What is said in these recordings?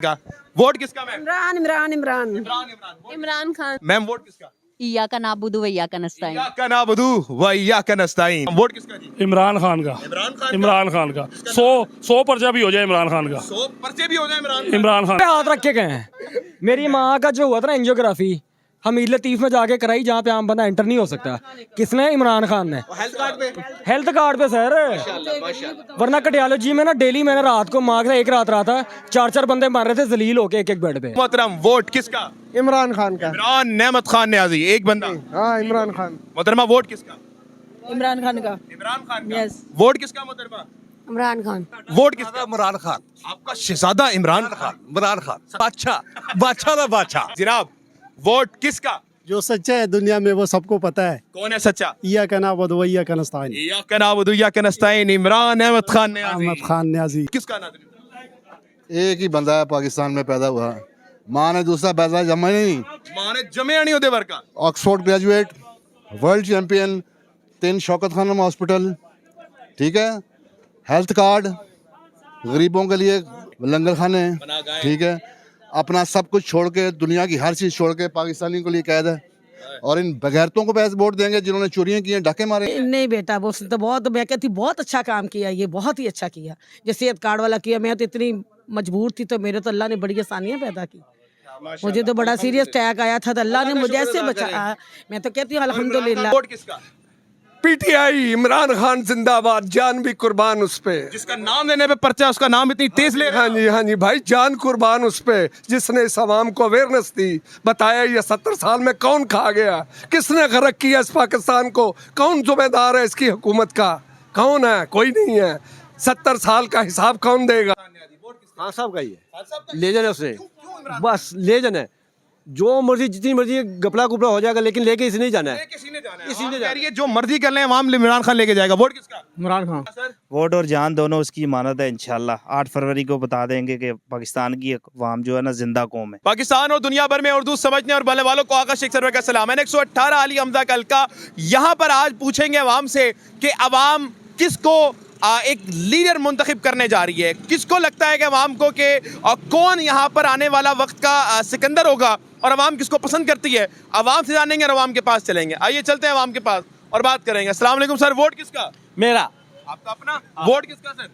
का वोट किसका ma'am? Imran Imran Imran Imran Imran Imran Khan. Ma'am vote किसका? इय्याका नअबुदु व इय्याका नस्तईन। इय्याका नअबुदु व इय्याका नस्तईन। वोट किसका जी? इमरान खान का। इमरान खान का 100 पर्चा भी हो जाए इमरान खान का। 100 पर्चे भी हो जाए इमरान इमरान खान हाथ रख के गए हैं। मेरी माँ का जो हुआ था ना एंजियोग्राफी हमीद लतीफ में जाके कराई, जहाँ पे आम बंदा एंटर नहीं हो सकता। किसने? इमरान खान ने। हेल्थ कार्ड पे हेल्थ कार्ड पे सर, वरना कटियालोजी में ना डेली मैंने रात को माँ एक रात रहा था, 4 बंदे मार रहे थे जलील होके एक बेड पे। मोहतरम वोट किसका? इमरान खान का। इमरान नेमत खान न्याजी एक बंदा। हाँ इमरान खान। मोहतरमा वोट किसका? इमरान खान का। इमरान खान का। Yes. वोट किसका मोहतरमा? इमरान खान। वोट किसका? इमरान खान। आपका शहजादा इमरान खान। इमरान खान बादशाह बादशाह ना बादशाह। जनाब वोट किसका? जो सच्चा है दुनिया में वो सबको पता है। कौन है सच्चा? इय्याका नअबुदु व इय्याका नस्तईन। इय्याका नअबुदु व इय्याका नस्तईन। इमरान नेमत खान न्याजी। अहमद खान न्याजी। किसका नाज़रीन? एक ही बंदा है पाकिस्तान में पैदा हुआ। माँ ने दूसरा पैदा जमा नहीं। मां ने जमे नहीं होते वर्का। Oxford graduate, world champion, 3 Shaukat Khanum hospital, ठीक है, हेल्थ कार्ड, गरीबों के लिए लंगर खाने, ठीक है, अपना सब कुछ छोड़ के, दुनिया की हर चीज़ छोड़ के पाकिस्तानी के लिए कैद है। और इन बगैरतों को पैसे वोट देंगे जिन्होंने चोरियां की हैं, डाके मारे। नहीं बेटा, वो तो बहुत, मैं कहती बहुत अच्छा काम किया, ये बहुत ही अच्छा किया। जो सेहत कार्ड वाला किया, मैं तो इतनी मजबूर थी तो मेरे तो अल्लाह ने बड़ी आसानियां पैदा की। मुझे तो बड़ा सीरियस अटैक आया था तो अल्लाह ने मुझे ऐसे बचाया। मैं तो कहती हूँ अल्हम्दुलिल्लाह। वोट किसका? पीटीआई इमरान खान जिंदाबाद, जान भी कुर्बान उस पे। जिसका नाम लेने पे पर्चा, उसका नाम इतनी तेज ले रहा है। हाँ जी भाई, जान कुर्बान उस पे, जिसने इस आवाम को अवेयरनेस दी। बताया ये 70 साल में कौन खा गया, किसने गर्क किया इस पाकिस्तान को, कौन जिम्मेदार है इसकी हुकूमत का, कौन है? कोई नहीं है। 70 साल का हिसाब कौन देगा? हाँ साहब का ही है, ले जाने उसने, बस ले जाना। जो मर्जी जितनी मर्जी गपला गुपला हो जाएगा, लेकिन लेके इसे नहीं जाना है। इसी ने जाना है। जो मर्जी कर ले अवाम इमरान खान लेके जाएगा। वोट किसका? इमरान खान। वोट और जान दोनों उसकी इमानत है। इंशाल्लाह 8 फरवरी को बता देंगे कि पाकिस्तान की अवाम जो है ना जिंदा कौम है। पाकिस्तान और दुनिया भर में उर्दू समझने और बोलने वालों को आका शेख सरवर का सलाम। 118 अली हमजा का हल्का। यहाँ पर आज पूछेंगे अवाम से कि अवाम किसको एक लीडर मुंतखब करने जा रही है। किसको लगता है कि अवाम को कि कौन यहाँ पर आने वाला वक्त का सिकंदर होगा और अवाम किसको पसंद करती है। अवाम से जानेंगे और अवाम के पास चलेंगे। आइए चलते हैं अवाम के पास और बात करेंगे। अस्सलाम वालेकुम सर, वोट किसका? मेरा। आपका अपना? वोट किसका सर?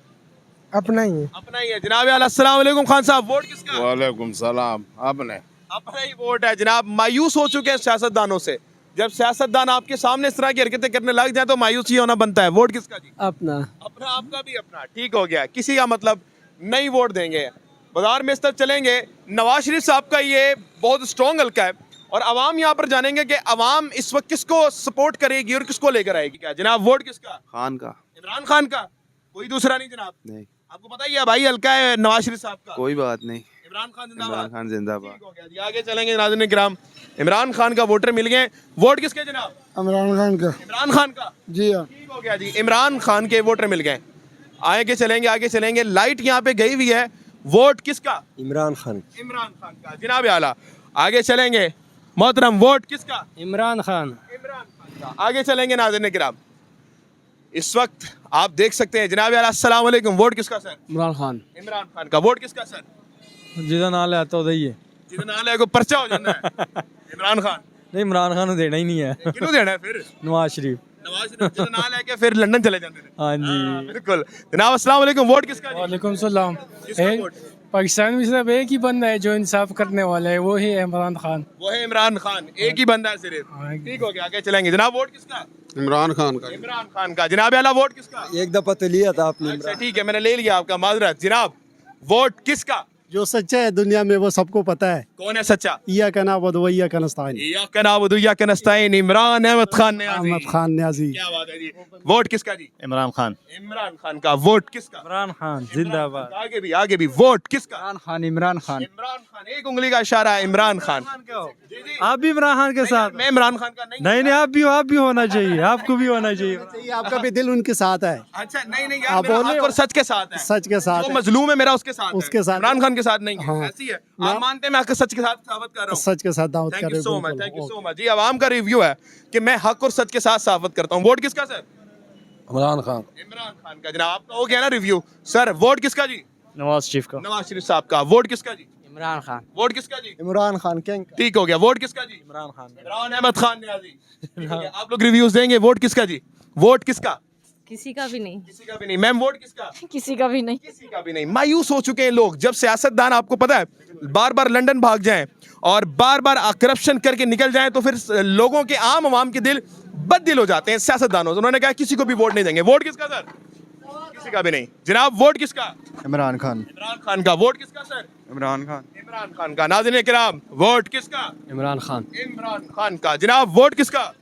अपना ही है। अपना ही है जनाब। अस्सलाम वालेकुम खान साहब, वोट किसका? वालेकुम सलाम। आपने अपना ही वोट है जनाब। मायूस हो चुके हैं सियासतदानों से। जब सियासतदान आपके सामने इस तरह की हरकतें करने लग जाए तो मायूस ही होना बनता है। वोट किसका जी? अपना। अपना। आपका भी अपना, ठीक हो गया। किसी का मतलब नहीं वोट देंगे। बाजार में इस तरह चलेंगे। नवाज शरीफ साहब का ये बहुत स्ट्रॉन्ग हल्का है और अवाम यहाँ पर जानेंगे कि अवाम इस वक्त किसको सपोर्ट करेगी और किसको लेकर आएगी। क्या जनाब वोट किसका? खान का। इमरान खान का, कोई दूसरा नहीं जनाब? नहीं, आपको पता ही है भाई हल्का है नवाज शरीफ साहब का। कोई बात नहीं। इमरान खान इमरान जिंदाबाद। खान जिंदाबाद। ठीक हो गया जी। आगे चलेंगे नाज़रीन किराम। इमरान खान का वोटर मिल गए। वोट किसके जनाब? इमरान खान का। इमरान खान का। जी हाँ। ठीक हो गया जी। इमरान खान के वोटर मिल गए। आगे चलेंगे, आगे चलेंगे। लाइट यहाँ पे गई हुई है। वोट किसका? इमरान खान। इमरान खान का जनाब आला। आगे चलेंगे मोहतरम, वोट किसका? इमरान खान। इमरान खान का। आगे चलेंगे नाज़रीन किराम। इस वक्त आप देख सकते हैं जनाब आला। अस्सलाम वालेकुम, वोट किसका सर? इमरान खान। इमरान खान का। वोट किसका सर? जिदा ना ले आता ही है। जितना नाले को पर्चा हो जाना है। इमरान खान। नहीं, इमरान खान देना ही नहीं है। किन्हों देना है फिर? नवाज शरीफ। नवाज शरीफ जितना नाल है कि फिर लंदन चले जाते हैं। हाँ जी। बिल्कुल जनाब। अस्सलाम वालेकुम, वोट किसका जी? वालेकुम सलाम। किसका वोट? पाकिस्तान में सिर्फ एक ही बंदा है जो इंसाफ करने वाला है, वो ही है इमरान खान। वो है इमरान खान। एक ही बंदा है सिर्फ। ठीक हो गया। आगे चलेंगे जनाब। वोट किसका? इमरान खान का। इमरान खान का जनाब आला। वोट किसका? एक दफा तो लिया था आपने। अच्छा ठीक है, मैंने ले लिया आपका, माजरत जनाब। वोट किसका? जो सच्चा है दुनिया में वो सबको पता है। कौन है सच्चा? इय्याका नअबुदु व इय्याका नस्तईन। इय्याका नअबुदु व इय्याका नस्तईन। इमरान नेमत खान न्याजी। अहमद खान न्याजी। क्या बात है जी। वोट किसका जी? इमरान खान। इमरान खान का। वोट किसका? इमरान खान जिंदाबाद। आगे भी वोट किसका? इमरान खान। इमरान खान। इमरान खान। एक उंगली का इशारा है इमरान खान। आप भी इमरान खान के साथ? मैं इमरान खान का नहीं। नहीं, आप भी होना चाहिए, आपको भी होना चाहिए। आपका भी दिल उनके साथ है। अच्छा नहीं यार, आप मेरा बोले हक और सच के साथ है। सच के साथ जो है। मजलूम है मेरा उसके साथ है। उसके साथ। इमरान खान के साथ नहीं है। हाँ। ऐसी है। आप मानते हैं मैं हक सच के साथ साबित कर रहा हूँ। सच के साथ दावत कर थैंक रहे यू सो मच, बिल्कुल। थैंक यू सो मच जी। आवाम का रिव्यू है कि मैं हक और सच के साथ साबित करता हूँ। वोट किसका सर? इमरान खान। इमरान खान का। जनाब आपका हो गया ना रिव्यू। सर वोट किसका जी? नवाज शरीफ का। नवाज शरीफ साहब का। वोट किसका जी? इमरान खान। वोट किसका जी? इमरान खान किंग ठीक हो गया। वोट किसका जी? इमरान खान। इमरान अहमद खान न्याजी। ठीक है, आप लोग रिव्यूज देंगे। वोट किसका जी? वोट किसका? किसी का भी नहीं, किसी का भी नहीं। मैम वोट किसका? किसी का भी नहीं। किसी का भी नहीं। मायूस हो चुके हैं लोग। जब सियासतदान, आपको पता है, बार बार लंदन भाग जाएं और बार बार करप्शन करके निकल जाएं तो फिर लोगों के, आम आवाम के दिल बददिल हो जाते हैं सियासतदानों से। उन्होंने कहा किसी को भी वोट नहीं देंगे। वोट किसका सर? किसी का भी नहीं। जनाब वोट किसका? इमरान खान। इमरान खान का। वोट किसका सर? इमरान खान। इमरान खान का। नाज़रीन किराम, वोट किसका? इमरान खान। इमरान खान का। जनाब वोट किसका?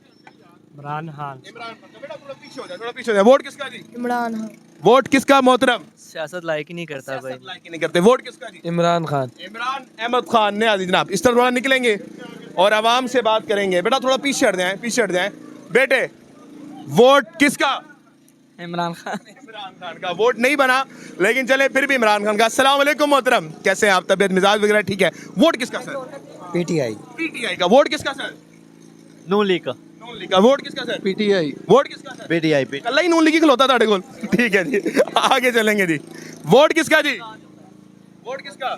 इमरान खान। इमरान खान का। बेटा थोड़ा पीछे हो जाए, थोड़ा पीछे हो जाए। वोट किसका जी? इमरान खान। वोट किसका मोहतरम? सियासत लायक ही नहीं करता भाई। लाइक ही नहीं करते। वोट किसका जी? इमरान खान। इमरान अहमद खान ने आजी। जनाब इस तरह थोड़ा निकलेंगे और आवाम से बात करेंगे। बेटा थोड़ा पीछे हट जाएं, पीछे हट जाएं। बेटे वोट किसका? इमरान खान। इमरान खान का। वोट नहीं बना, लेकिन चले फिर भी इमरान खान का। अस्सलाम वालेकुम मोहतरम, कैसे हैं आप? तबीयत मिजाज वगैरह ठीक है? वोट किसका सर? पीटीआई। पीटीआई का। वोट किसका सर? नून लीग का। नून लीग का। वोट किसका सर? पीटीआई। वोट किसका सर? पीटीआई। कल ही नून लीग ही खिलौता था गोल। ठीक है जी, आगे चलेंगे जी। वोट किसका जी? वोट किसका?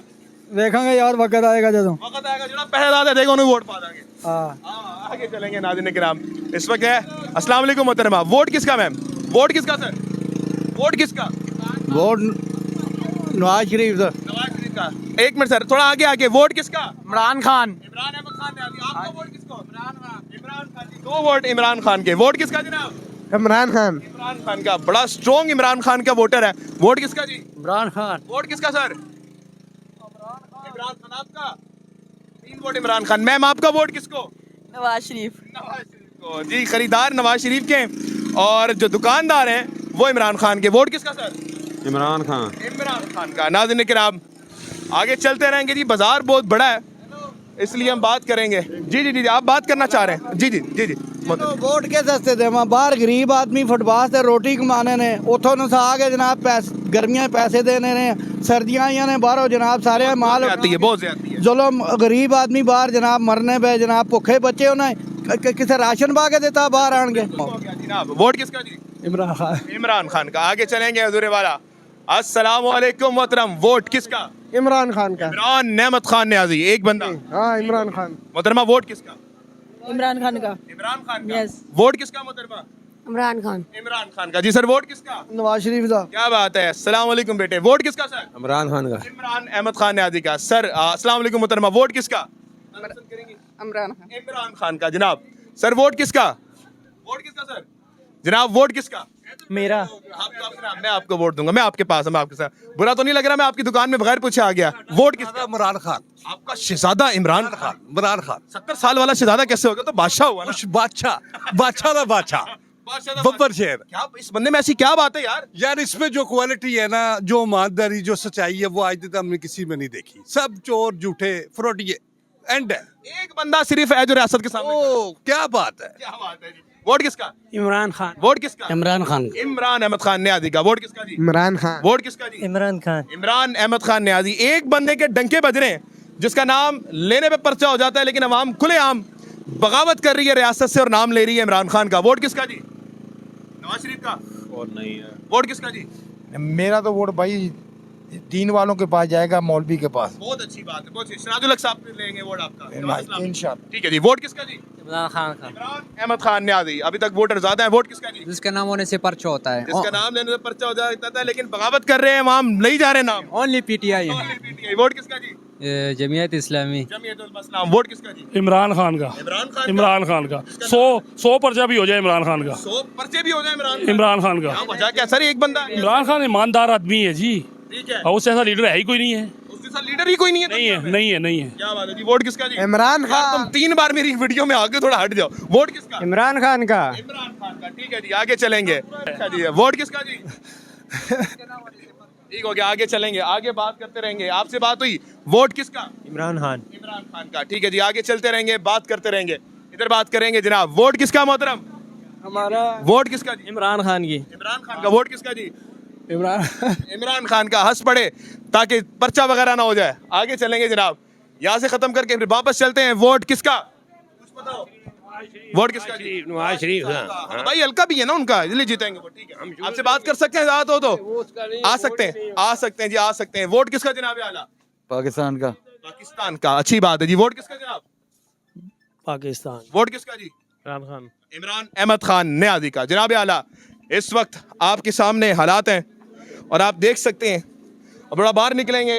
देखेंगे यार, वक्त आएगा जब। वक्त आएगा जनाब, पहले आते देखो उन्हें वोट पा देंगे। आगे चलेंगे नाज़रीन किराम। इस वक्त है, अस्सलाम वालेकुम मोहतरमा। वोट किसका मैम? वोट किसका सर? वोट किसका? वोट नवाज शरीफ नवाज शरीफ का। एक मिनट सर, थोड़ा आगे आगे। वोट किसका? इमरान खान। इमरान अहमद खान ने। आपका वोट किसको? इमरान खान। इमरान खान जी, 2 वोट इमरान खान के। वोट किसका जनाब? इमरान खान। इमरान खान का। बड़ा स्ट्रॉन्ग इमरान खान का वोटर है। वोट किसका जी? इमरान खान। वोट किसका सर? इमरान खान आपका। 3 वोट इमरान खान। मैम आपका वोट किसको? नवाज शरीफ। नवाज शरीफ को जी। खरीदार नवाज शरीफ के और जो दुकानदार हैं वो इमरान खान के। वोट किसका सर? इमरान खान। इमरान खान का। नाज़रीन किराम आगे चलते रहेंगे जी। बाजार बहुत बड़ा है, इसलिए हम बात करेंगे। जी जी जी, आप बात करना चाह रहे हैं? जी जी जी जी। वोट के सस्ते देव बाहर गरीब आदमी फुटपाथ से रोटी कमाने ने उतों नसा के जनाब गर्मियां पैसे देने ने, सर्दियां आइयां ने बाहरों जनाब सारे माल आती है, बहुत ज्यादा है। जुल्म गरीब आदमी बाहर जनाब मरने पे जनाब भुखे बच्चे उन्हें किसे राशन पा के देता बाहर आन के। जनाब वोट किसका जी? इमरान खान। इमरान खान का। आगे चलेंगे हजूर वाला। अस्सलाम वालेकुम मोहतरम। वोट किसका? इमरान खान का। इमरान अहमद खान न्याजी। एक बंदा। हाँ इमरान खान। मोहतरमा वोट किसका? इमरान खान का। इमरान खान का। Yes. वोट किसका मोहतरमा? इमरान खान। इमरान खान का। जी सर वोट किसका? नवाज शरीफ का। क्या बात है। अस्सलाम वालेकुम बेटे। वोट किसका सर? इमरान खान का। इमरान अहमद खान न्याजी का। सर अस्सलाम वालेकुम मोहतरमा। वोट किसका? इमरान खान। इमरान खान का। जनाब सर वोट किसका? वोट किसका सर? जनाब वोट किसका? मेरा। मैं आपको वोट दूंगा। मैं आपके पास हूं, मैं आपके साथ। बुरा तो नहीं लग रहा मैं आपकी दुकान में बगैर पूछे आ गया? वोट किसका? इमरान खान। आपका शहजादा इमरान खान। इमरान खान 70 साल वाला शहजादा कैसे होगा? तो बादशाह हुआ ना। बादशाह ना बादशाह बब्बर शेर। क्या इस बंदे में ऐसी क्या बात है यार? यार इसमें जो क्वालिटी है ना, जो ईमानदारी, जो सच्चाई है, वो आज तक हमने किसी में नहीं देखी। सब चोर झूठे फ्रॉडिये एंड है। एक बंदा सिर्फ है जो रियासत के सामने। ओ क्या बात है। क्या बात है जी। वोट किसका? इमरान खान। वोट किसका? इमरान खान। इमरान अहमद खान न्याजी का। वोट किसका जी? इमरान खान। वोट किसका जी? इमरान खान। इमरान अहमद खान न्याजी। एक बंदे के डंके बज रहे हैं जिसका नाम लेने पे पर्चा हो जाता है, लेकिन अवाम खुलेआम बगावत कर रही है रियासत से और नाम ले रही है इमरान खान का। वोट किसका जी? नवाज शरीफ का। और नहीं है। वोट किसका जी? मेरा तो वोट भाई दीन वालों के पास जाएगा, मौलवी के पास। बहुत अच्छी बात है, बहुत अच्छी। सिराजुल हक साहब लेंगे वोट आपका इंशाल्लाह। ठीक है जी। वोट किसका जी? इमरान खान का। इमरान अहमद खान न्याजी। अभी तक वोटर ज्यादा है। वोट किसका जी? जिसका नाम होने से पर्चा होता है। जिसका नाम लेने से पर्चा हो जाता है, लेकिन बगावत कर रहे हैं अवाम, नहीं जा रहे नाम। Only PTI. वोट किसका जी? जमीयत इस्लामी। जमीयतुल इस्लाम। वोट किसका जी? इमरान खान का। इमरान खान। इमरान खान का। 100 पर्चा भी हो जाए इमरान खान का। 100 पर्चे भी हो जाए इमरान खान का। क्या वजह क्या सर? एक बंदा है। इमरान खान ईमानदार आदमी है जी, ठीक है। और उससे ऐसा लीडर है ही कोई नहीं है। उसके साथ लीडर ही कोई नहीं है। नहीं है, नहीं है, नहीं है। क्या बात है जी। वोट किसका जी? इमरान यार तुम 3 बार मेरी वीडियो में आगे थोड़ा हट जाओ। वोट किसका? इमरान खान का। इमरान खान का। ठीक है जी, आगे चलेंगे। अच्छा जी, वोट किसका जी? ठीक हो गया, आगे चलेंगे, आगे बात करते रहेंगे। आपसे बात हुई। वोट किसका? इमरान खान। इमरान खान का। ठीक है जी, आगे चलते रहेंगे, बात करते रहेंगे। इधर बात करेंगे जनाब। वोट किसका मोहतरम? हमारा। वोट किसका जी? इमरान खान की। इमरान खान का। वोट किसका जी? इमरान खान का। हंस पड़े ताकि पर्चा वगैरह ना हो जाए। आगे चलेंगे जनाब, यहाँ से खत्म करके फिर वापस चलते हैं। वोट किसका? कुछ बताओ। वोट किसका जी? नवाज शरीफ भाई हल्का भी है ना उनका, इसलिए जीतेंगे वो। ठीक है, आपसे बात कर सकते हैं ज़्यादा हो तो आ सकते हैं, आ सकते हैं जी, आ सकते हैं। वोट किसका जनाब आला? पाकिस्तान का। पाकिस्तान का, अच्छी बात है जी। वोट किसका जनाब? पाकिस्तान। वोट किसका जी? इमरान खान। इमरान अहमद खान न्याजी का। जनाब आला, इस वक्त आपके सामने हालात हैं और आप देख सकते हैं, अब बड़ा बाहर निकलेंगे,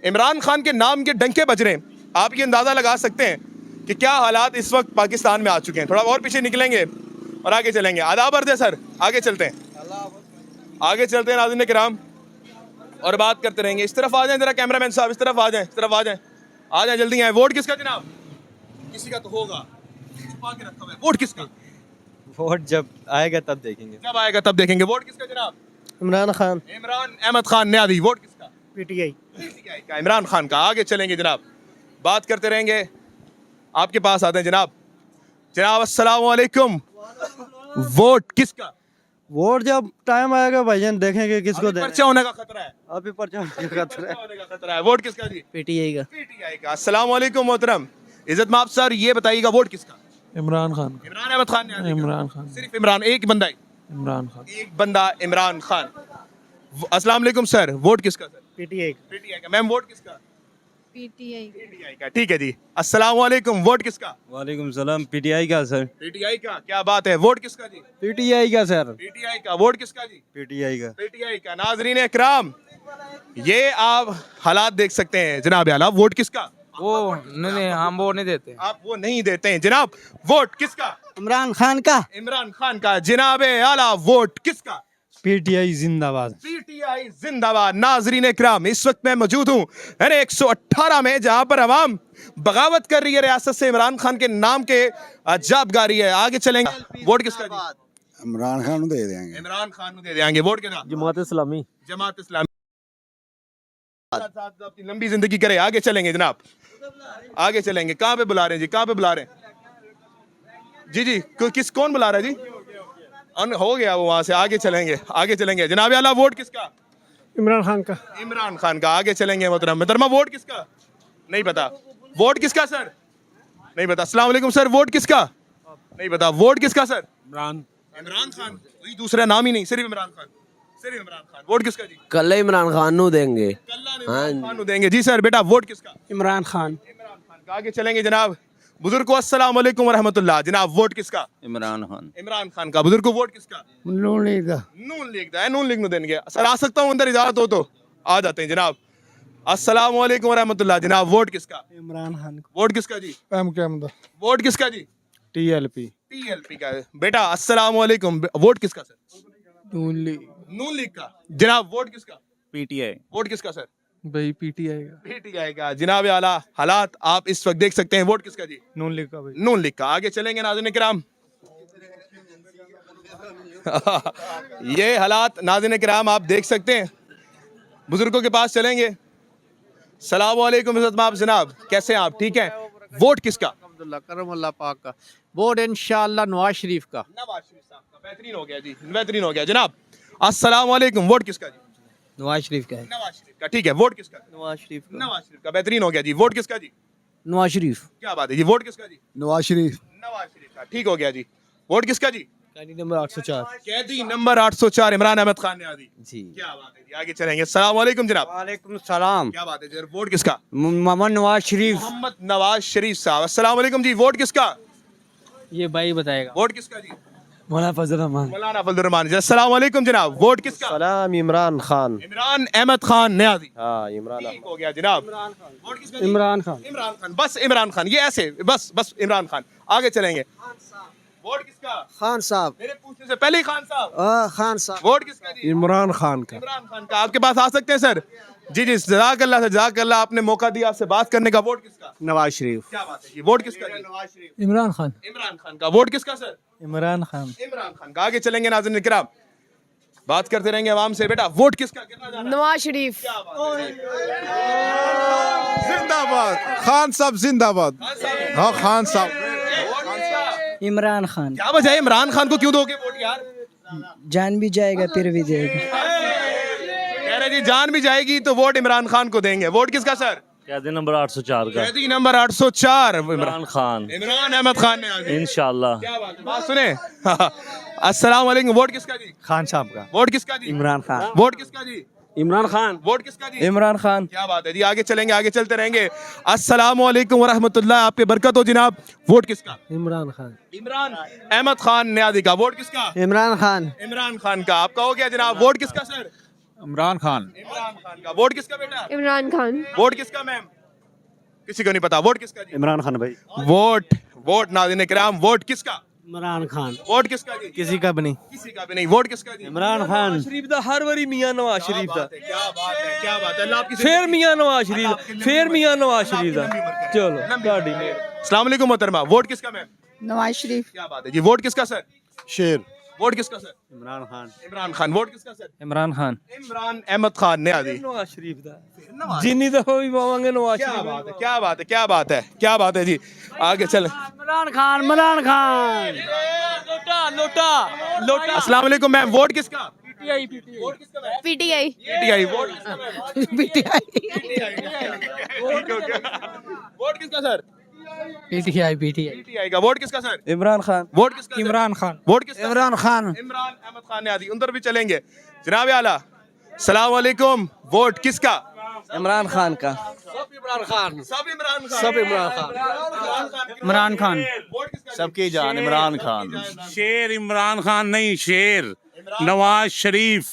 इमरान खान के नाम के डंके बज रहे हैं। आप ये अंदाज़ा लगा सकते हैं कि क्या हालात इस वक्त पाकिस्तान में आ चुके हैं। थोड़ा और पीछे निकलेंगे और आगे चलेंगे। आदाब अर्ज़ है सर, आगे चलते हैं, आगे चलते हैं नाज़रीन किराम और बात करते रहेंगे। इस तरफ आ जाएं जरा, कैमरामैन साहब इस तरफ आ जाएं, इस तरफ आ जाएं, आ जाएं, जल्दी आए। वोट किसका जनाब? किसी का तो होगा, छुपा के रखा हुआ है। वोट किसका? वोट जब आएगा तब देखेंगे। जब आएगा तब देखेंगे। वोट किसका जनाब? इमरान खान। इमरान अहमद खान न्याजी। वोट किसका? पीटीआई। PTI का, इमरान खान का। आगे चलेंगे जनाब, बात करते रहेंगे। आपके पास आते हैं जनाब। जनाब अस्सलाम वालेकुम, वोट किसका? वोट जब टाइम आएगा भाईजान देखेंगे किसको अभी पर्चा होने का खतरा है, अभी पर्चा होने का खतरा है। होने का खतरा है। वोट किसका जी? पीटीआई का। PTI का। अस्सलाम वालेकुम मोहतरम, इज्जत माफ सर, ये बताइएगा वोट किसका? इमरान खान। इमरान अहमद खान न्याजी का। इमरान खान। सिर्फ इमरान, एक बंदा ही, इमरान खान। एक बंदा इमरान खान। अस्सलाम वालेकुम सर, वोट किसका सर? पीटीआई। PTI का। मैम वोट किसका? पीटीआई PTI का। ठीक है जी। अस्सलाम वालेकुम, वोट किसका? वालेकुम सलाम। पीटीआई का सर। PTI का, क्या बात है। वोट किसका जी? पीटीआई का सर। PTI का। वोट किसका जी? पीटीआई का। PTI का। नाजरीन इकराम, ये आप हालात देख सकते हैं जनाब आला। वोट किसका? वो नहीं, हम वो नहीं देते। आप वो नहीं देते हैं जनाब। वोट किसका? इमरान खान का। इमरान खान का। जनाब आला, वोट किसका? पीटीआई जिंदाबाद। PTI जिंदाबाद। नाजरीन इकराम, इस वक्त मैं मौजूद हूँ 118 में, जहां पर अवाम बगावत कर रही है रियासत से, इमरान खान के नाम के जाप रही है। आगे चलेंगे। वोट किसका जी? इमरान खान दे देंगे। इमरान खान को दे देंगे। वोट किसका? जमात इस्लामी। जमात इस्लामी। अपनी लंबी जिंदगी करे। आगे चलेंगे जनाब, आगे चलेंगे। कहाँ पे बुला रहे हैं जी? कहाँ पे बुला रहे हैं जी? जी कौन बुला रहा है जी? हो गया वो वहां से। आगे चलेंगे, आगे चलेंगे जनाब आला। वोट किसका? इमरान खान का। इमरान खान का। आगे चलेंगे मोहतरमा। वोट किसका? नहीं पता। वोट किसका सर? नहीं पता। अस्सलाम वालेकुम सर, वोट किसका? नहीं पता। वोट किसका सर? इमरान। इमरान खान। कोई दूसरा नाम ही नहीं, सिर्फ इमरान खान, सिर्फ इमरान खान। वोट किसका जी? कल इमरान खान नु देंगे। इमरान खान को देंगे जी सर। बेटा वोट किसका? इमरान खान। इमरान खान का। आगे चलेंगे जनाब। बुजुर्ग को अस्सलाम वालेकुम रहमतुल्लाह। जनाब वोट किसका? इमरान खान। इमरान खान का। बुजुर्ग को वोट किसका? नून लीग का। नून लीग दा है, नून लीग नु देंगे सर। आ सकता हूँ अंदर, इजाजत हो तो आ जाते हैं जनाब। अस्सलाम वालेकुम रहमतुल्लाह। जनाब वोट किसका? इमरान खान। वोट किसका जी? वोट किसका जी? टीएलपी। TLP का। बेटा अस्सलाम वालेकुम, वोट किसका सर? नून लीग। नून लीग का। जनाब वोट किसका? पीटीआई। वोट किसका सर? भाई पीटीआई का। PTI का। जनाब आला, हालात आप इस वक्त देख सकते हैं। वोट किसका जी? नून लीग का भाई। नून लीग का। आगे चलेंगे नाज़रीन किराम। ये हालात नाज़रीन किराम आप देख सकते हैं। बुजुर्गों के पास चलेंगे। सलाम वालेकुम इज़्ज़त माब जनाब, कैसे हैं आप? ठीक हैं। वोट किसका? अल्हम्दुलिल्लाह करम अल्लाह पाक का। वोट इंशाअल्लाह नवाज शरीफ का। नवाज शरीफ साहब का। बेहतरीन हो गया जी, बेहतरीन हो गया जनाब। अस्सलाम वालेकुम, वोट किसका जी? नवाज शरीफ का है। नवाज शरीफ का। ठीक है। वोट किसका? नवाज शरीफ का। नवाज शरीफ का। बेहतरीन हो गया जी। वोट किसका जी? नवाज शरीफ। क्या बात है जी। वोट किसका जी? नवाज शरीफ। नवाज शरीफ का। ठीक हो गया जी। वोट किसका जी? कैदी नंबर 804। कैदी नंबर 804 इमरान अहमद खान न्याजी जी। क्या बात है जी। आगे चलेंगे। अस्सलाम वालेकुम जनाब। वालेकुम सलाम। क्या बात है जी। वोट किसका? मोहम्मद नवाज शरीफ। मोहम्मद नवाज शरीफ साहब। अस्सलाम वालेकुम जी। वोट किसका? ये भाई बताएगा। वोट किसका जी? मौलाना फजल रहमान। मौलाना फजल रहमान जी। अस्सलाम वालेकुम जनाब। वोट किसका? सलाम इमरान खान। इमरान अहमद खान न्याजी। हाँ इमरान। ठीक हो गया जनाब। वोट किसका जी? इमरान खान। इमरान खान। बस इमरान खान, ये ऐसे बस इमरान खान। आगे चलेंगे। वोट किसका? खान साहब। मेरे पूछने से पहले ही खान साहब। खान साहब। वोट किसका जी? इमरान खान का। इमरान खान का। आपके पास आ सकते हैं सर? जी जी, जज़ाकल्लाह सर, जज़ाकल्लाह। आपने मौका दिया आपसे बात करने का। वोट किसका? नवाज शरीफ। क्या बात है जी। वोट किसका जी? नवाज शरीफ। इमरान खान। इमरान खान का। वोट किसका सर? इमरान खान। इमरान खान का। आगे चलेंगे नाज़रीन किराम, बात करते रहेंगे आवाम से। बेटा वोट किसका गिरना जा रहा है? नवाज शरीफ। क्या बात है? जिंदाबाद खान साहब, जिंदाबाद। हाँ खान साहब। वोट किसका? इमरान खान। क्या वजह है? इमरान खान को क्यों दोगे वोट यार? जान भी जाएगा फिर भी देगा। कह रहे जी जान भी जाएगी तो वोट इमरान खान को देंगे। वोट किसका सर? कैदी नंबर 804 का कैदी नंबर 804 इमरान खान इमरान अहमद खान ने आज इंशाल्लाह। क्या बात है, बात सुने अस्सलाम वालेकुम। वोट किसका जी? खान साहब का। वोट किसका जी? इमरान खान। वोट किसका जी? इमरान खान। वोट किसका जी? इमरान खान। क्या बात है जी, आगे चलेंगे, आगे चलते रहेंगे। अस्सलाम वालेकुम व रहमतुल्लाह, आपके बरकत हो जनाब। वोट किसका? इमरान खान। इमरान अहमद खान न्यादी का। वोट किसका? इमरान खान। इमरान खान का। आपका हो गया जनाब। वोट किसका सर? इमरान खान। इमरान खान का। वोट किसका बेटा? इमरान खान। वोट किसका मैम? किसी को नहीं पता। वोट किसका जी? इमरान खान भाई। वोट नाज़रीन किराम, वोट किसका? इमरान खान। वोट किसका जी? किसी का भी नहीं। किसी का भी नहीं। वोट किसका जी? इमरान खान। शरीफ दा हर बारी मियां नवाज शरीफ दा। क्या बात है, क्या बात है। अल्लाह आपकी फिर मियां नवाज शरीफ, फिर मियां नवाज शरीफ दा। चलो गाड़ी में। अस्सलाम वालेकुम मोहतरमा। वोट किसका मैम? नवाज शरीफ। क्या बात है जी। वोट किसका सर? शेर। वोट किसका सर? इमरान खान। इमरान खान। वोट किसका सर? इमरान खान। इमरान अहमद खान ने आदि। नवाज शरीफ दा। जिन्नी दफा भी पावांगे नवाज क्या शरीफ। बात है, क्या बात है, क्या बात है, क्या बात है जी। आगे चल। इमरान खान। इमरान खान। लोटा। अस्सलाम वालेकुम मैम। वोट किसका? पीटीआई। वोट किसका मैम? पीटीआई। पीटीआई। वोट किसका मैम? पीटीआई। वोट किसका सर? पीटीआई। पीटीआई का। वोट किसका सर? इमरान खान। वोट किसका? इमरान खान। वोट किसका? इमरान खान। इमरान अहमद खान ने आदि। उधर भी चलेंगे जनाब आला। सलाम वालेकुम। वोट किसका? इमरान खान का। सब इमरान खान। सब इमरान खान। इमरान खान। वोट किसका? सबकी जान इमरान खान। शेर इमरान खान नहीं, शेर नवाज शरीफ,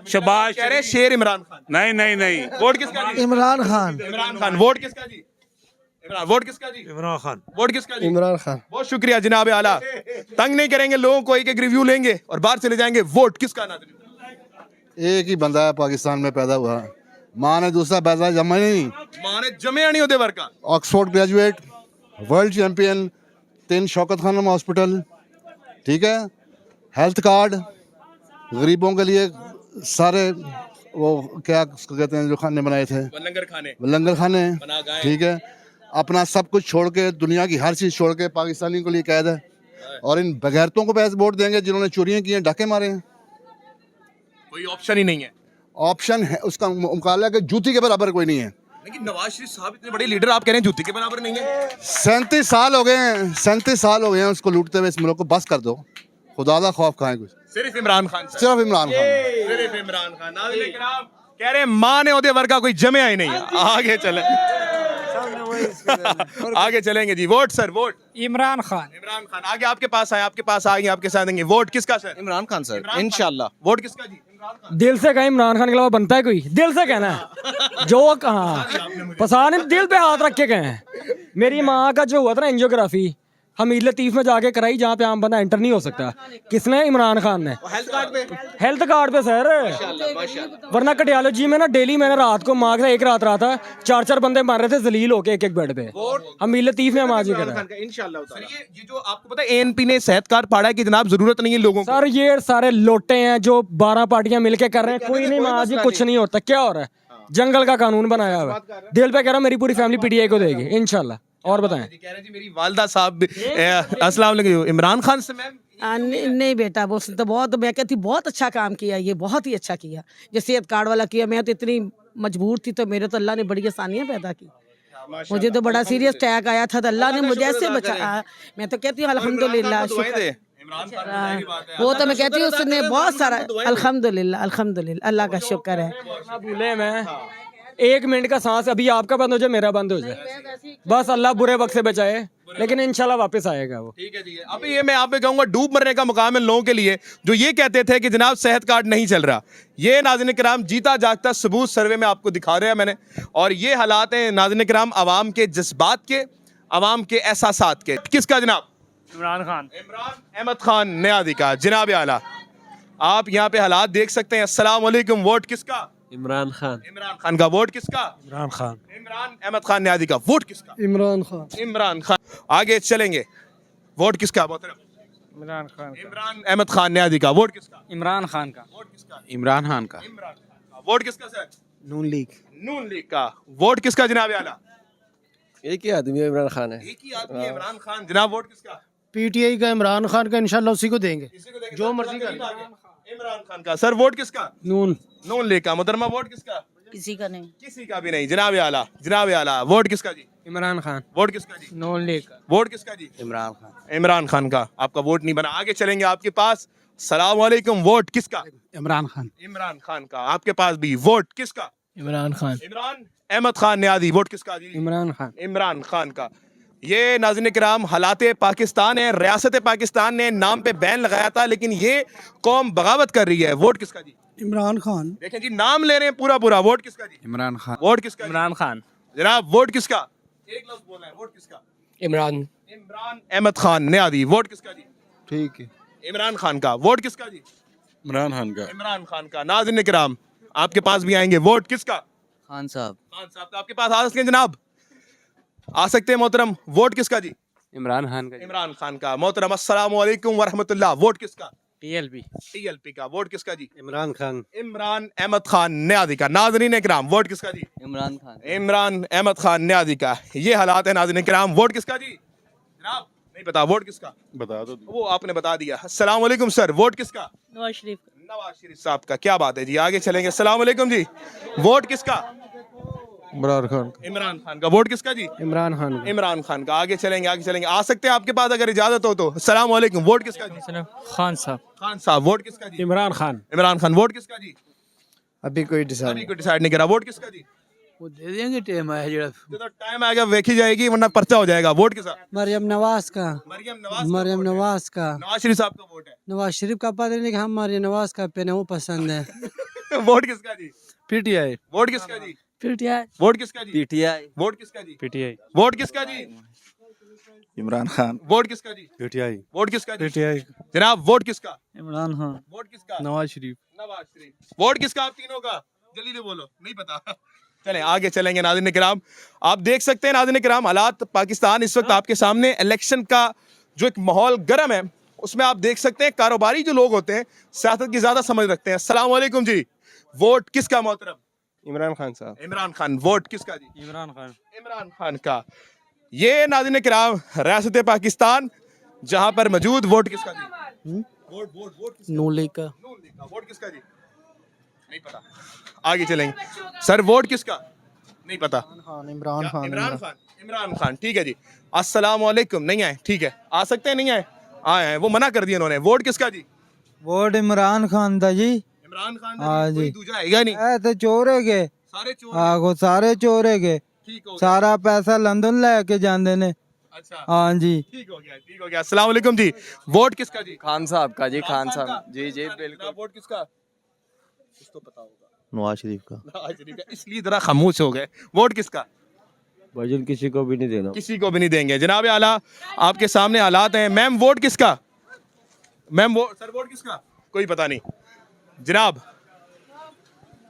शबाज कह रहे शेर इमरान खान। नहीं नहीं नहीं। वोट किसका जी? इमरान खान। इमरान खान। वोट किसका जी? इमरान। वोट किसका जी? इमरान खान। वोट किसका जी? इमरान खान। बहुत शुक्रिया जनाब आला। तंग नहीं करेंगे लोगों को, एक एक रिव्यू लेंगे और बाहर चले जाएंगे। वोट किसका? नाज़रीन एक ही बंदा है पाकिस्तान में पैदा हुआ, माँ ने दूसरा पैदा जमा नहीं। माने जमे नहीं होते वर्का। Oxford graduate, world champion, 3 Shaukat Khanum hospital, ठीक है, हेल्थ कार्ड, गरीबों के लिए सारे वो क्या उसको कहते हैं जो खाने बनाए थे, लंगर खाने, लंगर खाने, बना गए। ठीक है। अपना सब कुछ छोड़ के, दुनिया की हर चीज़ छोड़ के पाकिस्तानी को लिए कैद है, और इन बगैरतों को पैसे वोट देंगे जिन्होंने चोरियां की हैं, डाके मारे हैं। कोई ऑप्शन ही नहीं है। ऑप्शन है उसका मुकाबला के जूती के बराबर कोई नहीं है। लेकिन नवाज शरीफ साहब इतने बड़े लीडर, आप कह रहे हैं जूती के बराबर नहीं है। 37 साल हो गए हैं, 37 साल हो गए हैं उसको लूटते हुए। इस मुल्क को बस कर दो, खुदा दा खौफ खाएं कुछ। सिर्फ इमरान खान सर। सिर्फ इमरान खान। सिर्फ इमरान खान। नाज़रीन किराम कह रहे हैं माँ ने ओदे वर्गा कोई जमे ही नहीं है। आगे चले आगे चलेंगे जी। Vote sir, vote Imran Khan. Imran Khan. आगे आपके पास आए, आपके पास आएंगे, आपके साथ देंगे। वोट किसका सर? इमरान खान सर, इमरान खान। इंशाल्लाह। वोट किसका जी? इमरान खान। दिल से कहें इमरान खान के अलावा बनता है कोई? दिल से कहना है जो कहाँ पसाने दिल पे हाथ रख के कहें। मेरी माँ का जो हुआ था ना एंजियोग्राफी, हमीद लतीफ में जाके कराई, जहाँ पे आम बंदा एंटर नहीं हो सकता। किसने? इमरान खान ने। हेल्थ कार्ड पे? हेल्थ कार्ड पे सर। वरना कटियालो जी में ना डेली मैंने रात को माँ के एक रात रहा था, 4-4 बंदे मार रहे थे जलील होके एक एक बेड पे। हमीद लतीफ में हम आज ही करा। इंशाल्लाह सर। ये जो आपको पता है एएनपी ने सेहत कार्ड फाड़ा है कि जनाब जरूरत नहीं है लोगों को। सर ये सारे लोटे हैं जो 12 पार्टियां मिलके कर रहे हैं। कोई नहीं माँ जी, कुछ नहीं होता। क्या हो रहा है? जंगल का कानून बनाया हुआ है। दिल पे कह रहा हूं मेरी पूरी फैमिली पीटीआई को देगी इंशाल्लाह। और बताएं। कह रहे हैं जी मेरी वालदा साहब अस्सलाम वालेकुम। इमरान खान से मैम? नहीं बेटा, वो तो बहुत, मैं कहती बहुत अच्छा काम किया, ये बहुत ही अच्छा किया। जो सेहत कार्ड वाला किया, मैं तो इतनी मजबूर थी तो मेरे तो अल्लाह ने बड़ी आसानियाँ पैदा की। मुझे तो बड़ा सीरियस अटैक आया था तो अल्लाह ने मुझे ऐसे बचाया। मैं तो कहती हूँ अल्हम्दुलिल्लाह, शुक्र। वो तो मैं कहती हूँ उसने बहुत सारा, अल्हम्दुलिल्लाह अल्हम्दुलिल्लाह, अल्लाह का शुक्र है। भूले मैं 1 मिनट का सांस अभी आपका बंद हो जाए, मेरा बंद हो जाए, बस अल्लाह बुरे वक्त से बचाए, लेकिन इंशाल्लाह वापस आएगा वो। ठीक है जी। अभी ये मैं आप पे कहूंगा डूब मरने का मुकाम है लोगों के लिए जो ये कहते थे कि जनाब सेहत कार्ड नहीं चल रहा। ये नाज़रीन किराम जीता जागता सबूत सर्वे में आपको दिखा रहे हैं मैंने, और ये हालात हैं नाज़रीन किराम आवाम के जज्बात के, आवाम के एहसासात के। किसका जनाब? इमरान खान। इमरान अहमद खान न्यादी का। जनाब आला आप यहाँ पे हालात देख सकते हैं। अस्सलाम वालेकुम। वोट किसका? इमरान खान। इमरान खान का। वोट किसका? इमरान खान। इमरान अहमद खान न्यादी का। वोट किसका? इमरान खान। इमरान खान। आगे चलेंगे। वोट किसका? इमरान खान। इमरान अहमद खान न्यादी का। वोट किसका? इमरान खान का। वोट किसका? इमरान खान का। इमरान खान का। वोट किसका सर? नून लीग। नून लीग का। वोट किसका जनाब आला? एक ही आदमी इमरान खान है। एक ही आदमी है, इमरान खान। जनाब वोट किसका? पीटीआई का इमरान खान का, इंशाल्लाह उसी को देंगे। जो मर्जी कर। इमरान खान का। सर वोट किसका? नून। नून लीग का। मुहतरमा वोट किसका? किसी का नहीं। किसी का भी नहीं। जनाब आला, जनाब आला, वोट किसका जी? इमरान खान, वोट किसका जी? नॉन लीग, वोट किसका जी? इमरान खान, इमरान खान का। आपका वोट नहीं बना। आगे चलेंगे आपके पास। सलाम वालेकुम, वोट किसका? इमरान खान, इमरान खान का। आपके पास भी वोट किसका? इमरान खान, इमरान अहमद खान नियाज़ी, वोट किसका जी? इमरान खान। इमरान खान का। ये नाज़रीन किराम हालात पाकिस्तान है। रियासत पाकिस्तान ने नाम पे बैन लगाया था, लेकिन ये कौम बगावत कर रही है। वोट किसका जी? इमरान खान, देखें जी, नाम ले रहे हैं पूरा पूरा। वोट किसका जी? इमरान खान, वोट किसका जी? इमरान खान, जनाब वोट किसका? एक लफ्ज बोलना है। वोट किसका? इमरान, इमरान अहमद खान नियाज़ी, वोट किसका जी? ठीक है। इमरान खान का। वोट किसका जी? इमरान खान का। इमरान खान का। नाज़रीन किराम आपके पास भी आएंगे। वोट किसका? खान साहब, खान साहब का। आपके पास आ सकते हैं जनाब, आ सकते हैं मोहतरम। वोट किसका जी? इमरान खान का, इमरान खान का। मोहतरम अस्सलाम वालेकुम वरहमतुल्लाह, वोट किसका? टीएलपी, टीएलपी का। वोट किसका जी? इमरान खान, इमरान अहमद खान नियाज़ी का। नाज़रीन किराम वोट किसका जी? इमरान खान, इमरान अहमद खान नियाज़ी का। ये हालात है नाज़रीन किराम। वोट किसका जी? जनाब नहीं पता। वोट किसका? बता दो। वो आपने बता दिया। अस्सलाम वालेकुम सर, वोट किसका? नवाज शरीफ। नवाज शरीफ साहब का। क्या बात है जी, आगे चलेंगे। अस्सलाम वालेकुम जी, वोट किसका? इमरान खान। इमरान खान का। वोट किसका जी? इमरान खान, इमरान खान का। आगे चलेंगे, आगे चलेंगे। आ सकते हैं आपके पास अगर इजाजत हो तो। अस्सलाम वालेकुम, वोट किसका जी? खान साहब, खान साहब। वोट किसका जी? इमरान खान। इमरान खान। वोट किसका जी? अभी कोई अभी को डिसाइड नहीं करा। वोट किसका जी? वो दे देंगे टाइम है जरा। जो तो टाइम आएगा देखी जाएगी, वरना पर्चा हो जाएगा। वोट किसका? मरियम नवाज का, मरियम नवाज। मरियम नवाज का, नवाज शरीफ साहब का वोट है। नवाज शरीफ का पता नहीं कि हम मरियम नवाज का पहने वो पसंद है। वोट किसका जी? पीटीआई, वोट किसका जी? पीटीआई, वोट किसका जी? पीटीआई, वोट किसका जी? पीटीआई, वोट किसका जी? इमरान खान। वोट किसका जी? पीटीआई, वोट किसका जी? पीटीआई, जनाब वोट किसका? इमरान खान, वोट किसका? नवाज शरीफ। नवाज शरीफ। वोट किसका? आप तीनों का जल्दी से बोलो, नहीं पता। चलें आगे चलेंगे। नाज़रीन किराम आप देख सकते हैं, नाज़रीन किराम हालात पाकिस्तान इस वक्त आपके सामने। इलेक्शन का जो एक माहौल गर्म है, उसमें आप देख सकते हैं कारोबारी जो लोग होते हैं सियासत की ज़्यादा समझ रखते हैं। अस्सलाम वालेकुम जी, वोट किसका मोहतरम? इमरान खान साहब, इमरान खान। वोट किसका जी? इमरान खान, इमरान खान का। ये नाज़रीन किराम रियासत पाकिस्तान जहां पर मौजूद। वोट किसका जी? वोट वोट वोट किसका? नून लीग का, नून लीग का। वोट किसका जी? नहीं पता। आगे चलेंगे सर, वोट किसका? नहीं पता। इमरान खान, इमरान खान। इमरान खान, ठीक है जी। अस्सलाम वालेकुम। नहीं आए, ठीक है, आ सकते हैं। नहीं आए, आए हैं, वो मना कर दिया उन्होंने। वोट किसका जी? वोट इमरान खान था जी। इमरान खान। हाँ जी। कोई दूजा आएगा नहीं, ऐ तो चोरे के, सारे चोर। आगो सारे चोरे के, ठीक हो गया। सारा पैसा लंदन लेके जाते ने। अच्छा, हाँ जी। ठीक हो गया, ठीक हो गया। अस्सलाम वालेकुम जी, वोट किसका जी? खान साहब का जी, खान का? साहब, जी जी बिल्कुल। वोट किसका? कुछ तो पता होगा। नवाज शरीफ का। नवाज शरीफ का, इसलिए जरा खामोश हो गए। वोट किसका? भाईजान किसी को भी नहीं देना। किसी को भी नहीं देंगे। जनाब आला आपके सामने हालात हैं। मैम वोट किसका? मैम वोट, सर वोट किसका? कोई पता नहीं। जनाब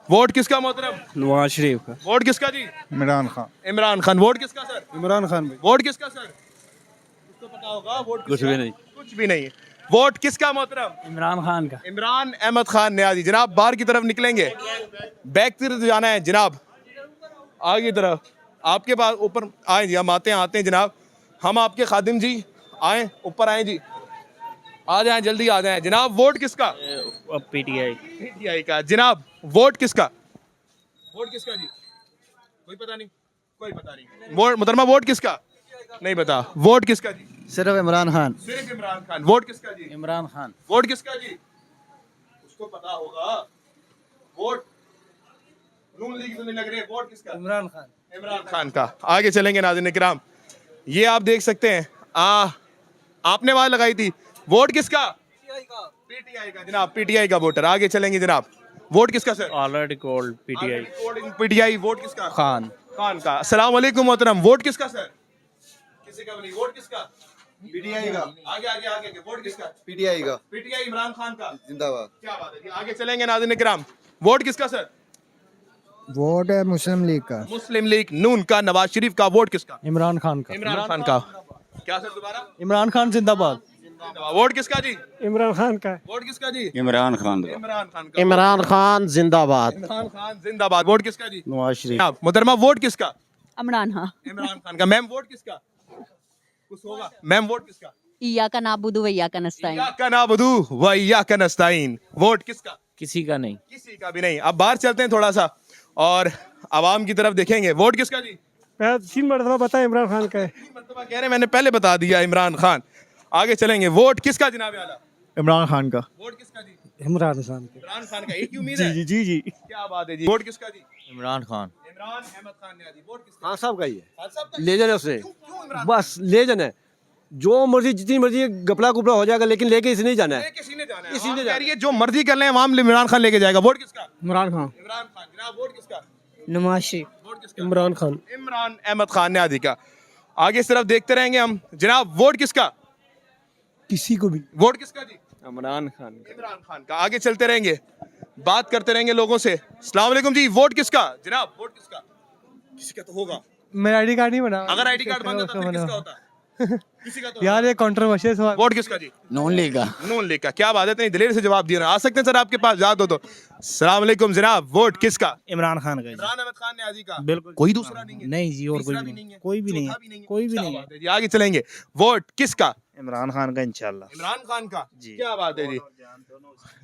वोट किसका मोहतरम? नवाज शरीफ का, वोट किसका जी? इमरान खान। इमरान खान। वोट किसका सर? इमरान खान वोट किसका सर? कुछ तो पता होगा। वोट कुछ भी नहीं। कुछ भी नहीं। वोट किसका मोहतरम? इमरान खान का, इमरान अहमद खान नियाज़ी। जनाब बाहर की तरफ निकलेंगे, बैक की तरफ जाना है जनाब, आगे की तरफ। आपके पास ऊपर आए जी, हम आते हैं जनाब, हम आपके खादिम जी। आए ऊपर, आए जी, आ जाएं, जल्दी आ जाएं जनाब। वोट किसका? पीटीआई, पीटीआई का। जनाब वोट किसका? वोट किसका जी? कोई पता नहीं, कोई पता नहीं। वोट मुहतरमा, वोट किसका? नहीं पता। वोट किसका जी? सिर्फ इमरान खान। सिर्फ इमरान खान। वोट किसका जी? इमरान खान, वोट किसका जी? उसको पता होगा। वोट नून लीग तो नहीं लग रहे। वोट किसका? इमरान खान, इमरान खान का। आगे चलेंगे नाज़रीन किराम, ये आप देख सकते हैं। आपने आवाज लगाई थी। वोट किसका? पीटीआई का जनाब, पीटीआई का वोटर। आगे चलेंगे जनाब, वोट किसका sir? Already called PTI, PTI. Vote किसका? खान, खान का। अस्सलाम वालेकुम मोहतरम, वोट किसका सर? किसी का भी नहीं। वोट किसका? पीटीआई का, आगे आगे आगे, वोट किसका? पीटीआई का, पीटीआई इमरान खान का। जिंदाबाद। क्या बात है जी। आगे चलेंगे नाज़रीन किराम, वोट किसका सर? वोट है मुस्लिम लीग का। मुस्लिम लीग नून का। नवाज शरीफ का। वोट किसका? इमरान खान का, इमरान खान का। क्या सर दोबारा? इमरान खान जिंदाबाद, वोट किसका जी? इमरान खान का, वोट किसका जी? इमरान खान का। इमरान खान का। इमरान खान जिंदाबाद। इमरान खान जिंदाबाद। वोट किसका जी? नवाज शरीफ। आप मोहतरमा, वोट किसका? इमरान हाँ। इमरान खान का। मैम वोट किसका? कुछ होगा। मैम वोट किसका? इय्याका नाबुदु व इय्याका नस्ताईन। इय्याका नाबुदु व इय्याका नस्ताईन। वोट किसका? किसी का नहीं। किसी का भी नहीं। अब बाहर चलते हैं थोड़ा सा, और आवाम की तरफ देखेंगे। वोट किसका जी? 3 मरतबा बता इमरान खान का है। मरतबा कह रहे, मैंने पहले बता दिया इमरान खान। आगे चलेंगे। वोट किसका जनाब आला? इमरान खान का। वोट किसका जी? इमरान खान का। इमरान खान का। एक ही उम्मीद है। जी क्या बात है जी। वोट किसका जी? इमरान खान। इमरान अहमद खान न्याजी। वोट किसका? खान साहब का ही है, खान साहब का? लेजन है उसने, क्यों इमरान? बस लेजन है। जो मर्जी जितनी मर्जी गपला गुपला हो जाएगा, लेकिन लेके इसे नहीं जाना है। किसी ने जाना है। किसी ने आवाम जाना कह रही है जो मर्जी कर लें, आवाम इमरान खान लेके जाएगा। वोट किसका? इमरान खान। इमरान खान। जनाब वोट किसका? नवाज शरीफ। वोट किसका? इमरान खान। इमरान अहमद खान न्याजी का। आगे इस तरफ देखते रहेंगे हम। जनाब वोट किसका? किसी को भी। वोट किसका जी? इमरान खान। इमरान खान का। आगे चलते रहेंगे, बात करते रहेंगे लोगों से। अस्सलाम वालेकुम जी। वोट किसका? जनाब वोट किसका? किसी का तो होगा। मेरा आईडी कार्ड नहीं बना। अगर आईडी कार्ड बन जाता फिर किसका होता? किसी का तो यार ये कंट्रोवर्शियल सवाल। वोट किसका जी? नून लीग का। नून लीग का। क्या बात है, इतनी दिलेर से जवाब दिया ना। आ सकते हैं सर आपके पास, याद हो तो। अस्सलाम वालेकुम जनाब। वोट किसका? इमरान खान का। इमरान अहमद खान न्याजी का। बिल्कुल। कोई दूसरा नहीं है? नहीं जी, और कोई तीसरा भी नहीं है? कोई भी नहीं चौथा है। है? कोई भी क्या नहीं है। बात है जी। आगे चलेंगे। वोट किसका? इमरान खान का इंशाल्लाह। इमरान खान का। जी। क्या बात है जी।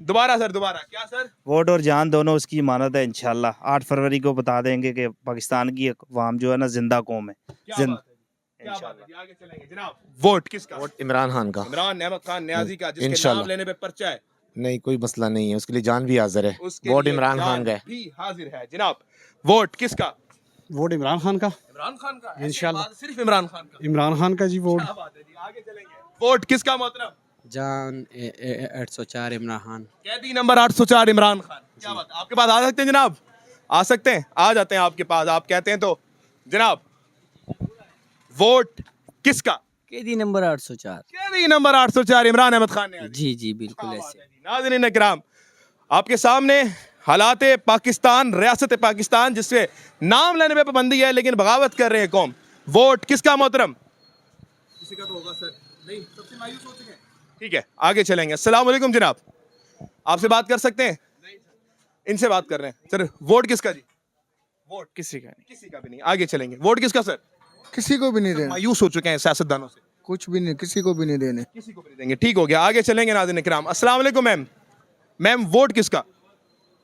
दोबारा सर, दोबारा। क्या सर? वोट और जान दोनों उसकी इमानत है इंशाल्लाह। 8 फरवरी को बता देंगे कि पाकिस्तान की अवाम जो है ना जिंदा कौम है। क्या बात है जी। क्या बात है जी। आगे चलेंगे जनाब। वोट किसका? वोट इमरान खान का। इमरान अहमद खान न्याजी का, जिसके इंशाल्लाह। नाम लेने पे पर्चा है। नहीं, कोई मसला नहीं है, उसके लिए जान भी हाजिर है। उसके वोट लिए इमरान जान खान का है। भी हाजिर है जनाब। वोट किसका? वोट इमरान खान का। इमरान खान का। इंशाल्लाह। ऐसी बात, सिर्फ इमरान खान का। इमरान खान का जी वोट। क्या बात है जी। आगे चलेंगे। वोट किसका मोहतरम? जान 804 इमरान खान। कैदी नंबर 804 इमरान खान। क्या बात है। आपके पास आ सकते हैं जनाब? आ सकते हैं, आ जाते हैं आपके पास। आप कहते हैं तो जनाब। वोट किसका? कैदी नंबर 804। कैदी नंबर 804 इमरान अहमद खान ने। जी जी बिल्कुल ऐसे। नाज़रीन इकराम, आपके सामने हालात पाकिस्तान, रियासत पाकिस्तान, जिससे नाम लेने पे पाबंदी है लेकिन बगावत कर रहे हैं कौम। वोट किसका मोहतरम? किसी का तो होगा सर। नहीं, सबसे मायूस हो चुके हैं। ठीक है, आगे चलेंगे। अस्सलाम वालेकुम जनाब, आपसे बात कर सकते हैं? इनसे बात कर रहे हैं सर। वोट किसका जी? वोट किसी का नहीं। किसी का भी नहीं। आगे चलेंगे। वोट किसका सर? किसी को भी नहीं देना, मायूस हो चुके हैं सियासतदानों से। कुछ भी नहीं, किसी को भी नहीं देने। किसी को भी नहीं देंगे। ठीक हो गया। आगे चलेंगे नाज़रीन इकराम। अस्सलाम वालेकुम मैम। मैम वोट किसका?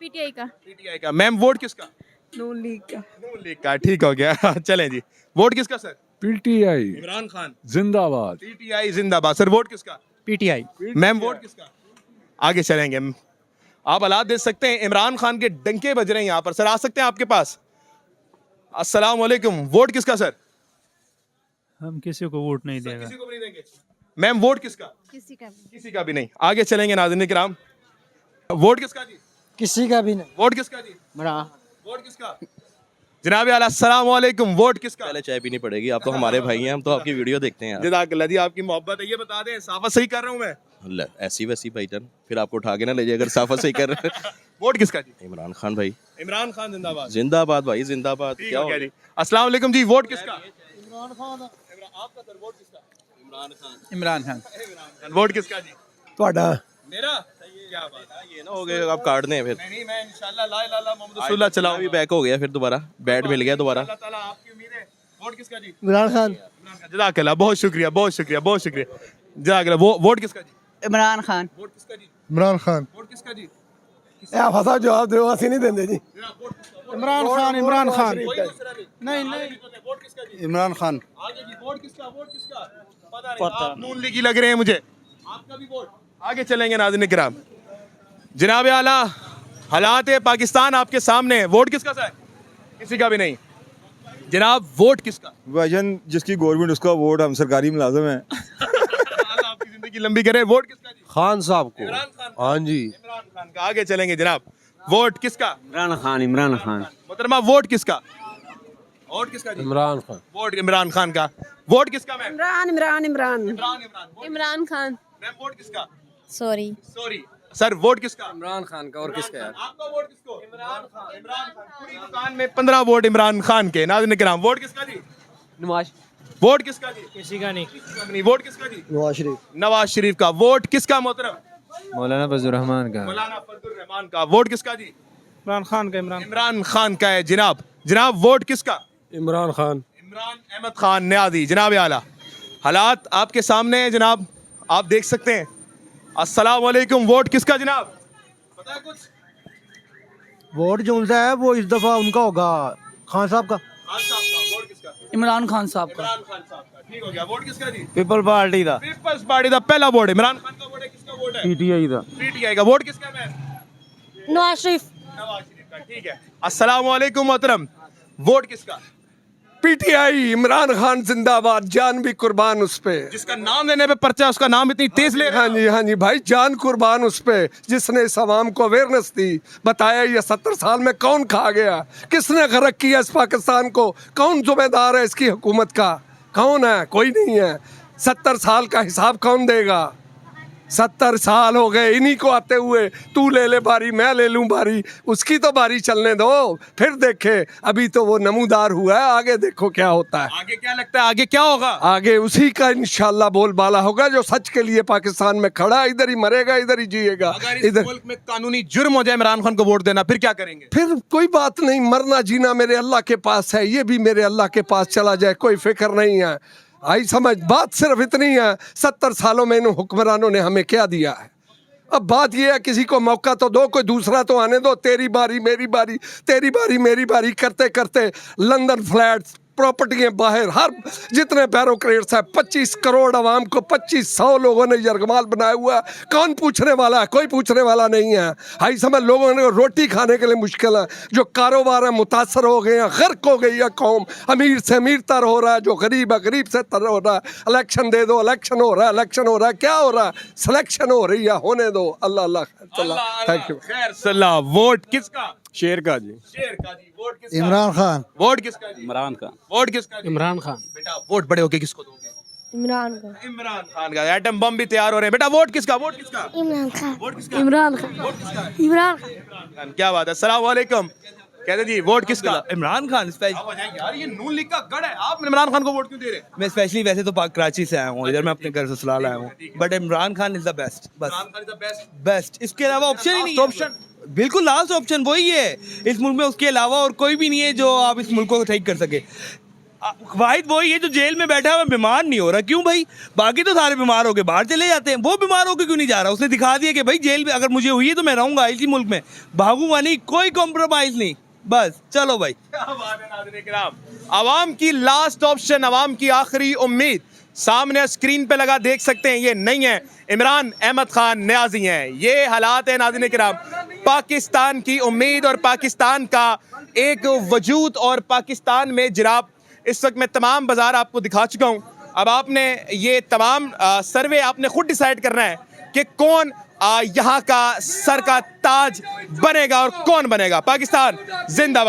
पीटीआई का। पीटीआई का। मैम वोट किसका? नून लीग का। नून लीग का। ठीक हो गया। चलें जी। वोट किसका सर? पीटीआई इमरान खान। जिंदाबाद। पीटीआई जिंदाबाद। सर वोट किसका? पीटीआई। मैम वोट किसका? आगे चलेंगे। आप हालात देख सकते हैं, इमरान खान के डंके बज रहे हैं यहाँ पर। सर आ सकते हैं आपके पास? अस्सलाम वालेकुम। वोट किसका सर? हम किसी को वोट नहीं देगा। किसी को भी नहीं देंगे। मैम वोट किसका? किसी का भी। किसी का भी नहीं। आगे चलेंगे नाज़रीन किराम। वोट किसका जी? किसी का भी नहीं। वोट किसका जी? इमरान। वोट किसका? जनाब आला अस्सलाम वालेकुम। वोट किसका? पहले चाय पीनी पड़ेगी, आप तो हमारे भाई हैं, हम तो आपकी वीडियो देखते हैं यार। जज़ाकल्लाह जी, आपकी मोहब्बत है। ये बता दें साफा सही कर रहा हूँ मैं? ले, ऐसी वैसी भाईजान, फिर आपको उठा के ना ले जाए अगर साफा सही कर रहे हैं। वोट किसका जी? इमरान खान भाई। इमरान खान जिंदाबाद। जिंदाबाद भाई, जिंदाबाद। ठीक क्या हो हो गया गया? जी। अस्सलाम वालेकुम जी। वोट किसका? इमरान खान। आपका सर वोट किसका? इमरान खान। इमरान खान। वोट किसका जी? ਤੁਹਾਡਾ। मेरा। क्या बात है। ये ना हो गया, आप काट दें फिर। नहीं, मैं इंशाल्लाह ला इलाहा इल्लल्लाह मुहम्मद रसूलुल्लाह चलाऊं। भी बैक हो गया फिर दोबारा, बैट मिल गया दोबारा। अल्लाह ताला आपकी उम्मीद है। वोट किसका जी? इमरान खान। जज़ाकल्लाह, बहुत शुक्रिया, बहुत शुक्रिया, बहुत शुक्रिया। जज़ाकल्लाह। वोट किसका जी? इमरान खान। वोट किसका जी? इमरान खान। वोट किसका जी? फसा जवाब दो, असि नहीं देंगे जी। इमरान खान। इमरान खान। नहीं नहीं। वोट किसका जी? इमरान खान। आगे जी। वोट किसका? वोट किसका? पता नहीं। आप नून लीगी लग रहे हैं मुझे। आपका भी वोट। आगे चलेंगे नाज़रीन किराम। जनाब आला, हालात पाकिस्तान आपके सामने है। वोट किसका सर? किसी का भी नहीं। जनाब वोट किसका? भाईजान जिसकी गवर्नमेंट उसका वोट, हम सरकारी मुलाजिम हैं। अल्लाह आपकी जिंदगी लंबी करे। वोट किसका जी? खान साहब को। इमरान खान। हाँ जी। इमरान खान का। आगे चलेंगे जनाब। वोट किसका? इमरान खान। इमरान खान। मोहतरमा वोट किसका? वोट किसका जी? इमरान खान। वोट इमरान खान का। वोट किसका ma'am? Imran Imran Imran. Imran. Imran. Imran Khan. Ma'am vote किसका? सॉरी। Sorry sir. वोट किसका? इमरान खान का। और किसका यार? आपका वोट किसको? इमरान खान। इमरान खान। पूरी दुकान में 15 वोट इमरान खान के। नाज़रीन किराम, वोट किसका जी? नवाज। वोट किसका जी? किसी का नहीं। किसका भी नहीं। वोट किसका जी? नवाज शरीफ। नवाज शरीफ का। वोट किसका मोहतरम? मौलाना फजल रहमान का। मौलाना फजल रहमान का। वोट किसका जी? इमरान खान का। इमरान खान का है जनाब। जनाब वोट किसका? इमरान खान। इमरान अहमद खान न्याजी। जनाब आला, हालात आपके सामने है जनाब, आप देख सकते हैं। अस्सलाम वालेकुम। वोट किसका जनाब? पता है कुछ? वोट जो उनसे है वो इस दफा उनका होगा, खान साहब का। वोट किसका? इमरान खान साहब का। इमरान खान साहब का। ठीक हो गया। वोट किसका जी? पीपल पार्टी का। पीपल्स पार्टी का पहला वोट इमरान खान का वोट है। किसका वोट है? पीटीआई का। पीटीआई का। वोट किसका है? नवाज शरीफ। नवाज शरीफ का। ठीक है। अस्सलाम वालेकुम मोहतरम, वोट किसका? पीटीआई, इमरान खान जिंदाबाद, जान भी कुर्बान उस पे। जिसका नाम लेने पे पर्चा, उसका नाम इतनी तेज ले रहे हैं। हाँ जी भाई, जान कुर्बान उस पे जिसने इस आवाम को अवेयरनेस दी। बताया ये 70 साल में कौन खा गया, किसने गरक किया इस पाकिस्तान को, कौन जिम्मेदार है इसकी हुकूमत का, कौन है? कोई नहीं है। 70 साल का हिसाब कौन देगा? 70 साल हो गए इन्हीं को आते हुए। तू ले ले बारी, मैं ले लूं बारी, उसकी तो बारी चलने दो, फिर देखे। अभी तो वो नमूदार हुआ है, आगे देखो क्या होता है। आगे क्या लगता है, आगे क्या होगा? आगे उसी का इंशाल्लाह बोलबाला होगा जो सच के लिए पाकिस्तान में खड़ा, इधर ही मरेगा, इधर ही जिएगा। अगर इस मुल्क में कानूनी जुर्म हो जाए इमरान खान को वोट देना, फिर क्या करेंगे? फिर कोई बात नहीं, मरना जीना मेरे अल्लाह के पास है, ये भी मेरे अल्लाह के पास चला जाए, कोई फिक्र नहीं है। आई समझ, बात सिर्फ इतनी है, 70 सालों में इन हुक्मरानों ने हमें क्या दिया है। अब बात यह है किसी को मौका तो दो, कोई दूसरा तो आने दो। तेरी बारी मेरी बारी, तेरी बारी मेरी बारी करते करते लंदन फ्लैट्स, प्रॉपर्टियां बाहर, हर जितने ब्यूरोक्रेट्स है, 25 करोड़ आवाम को 2500 लोगों ने यरगमाल बनाया हुआ है। कौन पूछने वाला है? कोई पूछने वाला नहीं है। हाई समझ, लोगों ने रोटी खाने के लिए मुश्किल है। जो कारोबार है मुतासर हो गए हैं, गर्क हो गई है कौम। अमीर से अमीर तर हो रहा है, जो गरीब है गरीब से तर हो रहा है। इलेक्शन दे दो, इलेक्शन हो रहा है, इलेक्शन हो रहा है, क्या हो रहा है? सिलेक्शन हो रही है, होने दो। अल्लाह अल्लाह, थैंक यू। खैर सल्ला। वोट किसका? शेर का जी। शेर का जी। वोट किसका? इमरान खान। वोट किसका जी? इमरान खान। वोट किसका जी? इमरान खान। बेटा वोट बड़े होके किसको दोगे? इमरान खान। इमरान खान का। एटम बम भी तैयार हो रहे हैं। बेटा वोट किसका? वोट किसका? इमरान खान। वोट किसका? इमरान खान। वोट किसका? इमरान खान। इमरान खान। क्या बात है। अस्सलाम वालेकुम। कहते जी वोट किसका? इमरान खान। यार ये नून लीग का गढ़ है, आप इमरान खान को वोट क्यों दे रहे हैं? मैं स्पेशली वैसे तो कराची से आया हूँ, इधर मैं अपने घर ससुराल आया हूँ, but Imran Khan is the best. बस Imran Khan is the best. Best, इसके अलावा ऑप्शन ही नहीं है। ऑप्शन बिल्कुल लास्ट ऑप्शन वही है इस मुल्क में, उसके अलावा और कोई भी नहीं है जो आप इस मुल्क को ठीक कर सके। वाहिद वही है जो जेल में बैठा हुआ बीमार नहीं हो रहा। क्यों भाई? बाकी तो सारे बीमार होके बाहर चले जाते हैं, वो बीमार होके क्यों नहीं जा रहा? उसने दिखा दिया कि भाई जेल में अगर मुझे हुई है तो मैं रहूंगा इसी मुल्क में, भागूंगा नहीं, कोई कॉम्प्रोमाइज नहीं। बस चलो भाई। आवाम की लास्ट ऑप्शन, आवाम की आखिरी उम्मीद सामने स्क्रीन पे लगा, देख सकते हैं। ये नहीं है इमरान अहमद खान न्याजी हैं। ये हालात है नाज़रीन किराम, पाकिस्तान की उम्मीद और पाकिस्तान का एक वजूद। और पाकिस्तान में जनाब इस वक्त मैं तमाम बाजार आपको दिखा चुका हूँ। अब आपने ये तमाम सर्वे आपने खुद डिसाइड करना है कि कौन यहाँ का सर का ताज बनेगा और कौन बनेगा। पाकिस्तान जिंदाबाद।